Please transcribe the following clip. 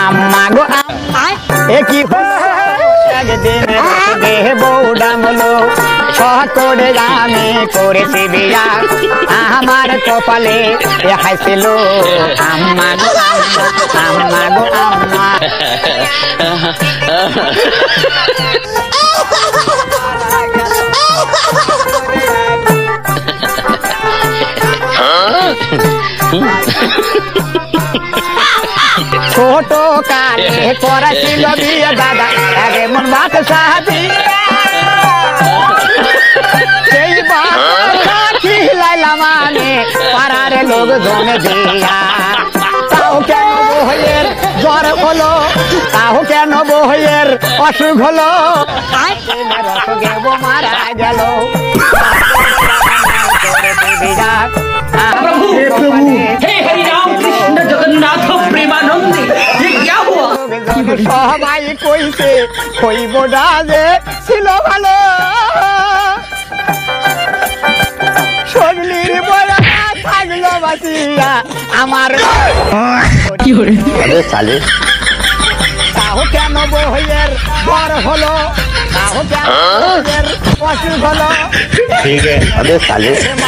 আম্মা গো একই একদিন দেহ বৌডামলো সকলে আমি করেছি বিয়া আমার কপালে হাসিল আম্মা গো আম্মা গো আম্মা ছোট কালে করেছিল বিয়ে দাদা এমন বাক সাহায্য সেই বাচ্চা খিলাইলাম আমি পাড়ার লোক জমে দিয়া তাও কেন বইয়ের জ্বর হলো তাও কেন বইয়ের অসুখ হলো অসুখে মারা গেল সবাই কইছে হইব না যে ছিল ভালো সগলির বলা থাকলো বাঁচিয়া আমার তাও কেন বইয়ের বর হলো তাও কেন অসুখ হলো ঠিক আছে